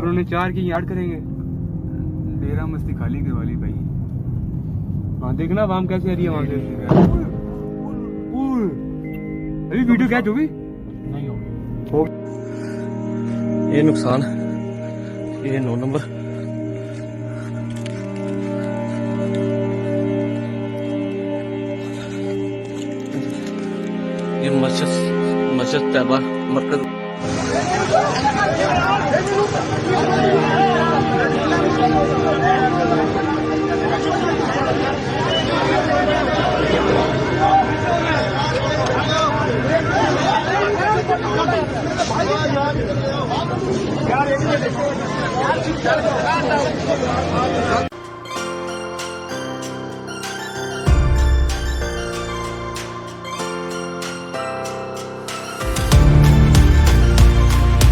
अगर उन्होंने 4 की 8 करेंगे। डेरा मस्ती खाली करवा ली भाई। हाँ देखना वाम कैसे आ रही है वहां से। अभी वीडियो कैच होगी नहीं होगी। ये नुकसान, ये 9 नंबर। ये मस्जिद तैयबा मरकज।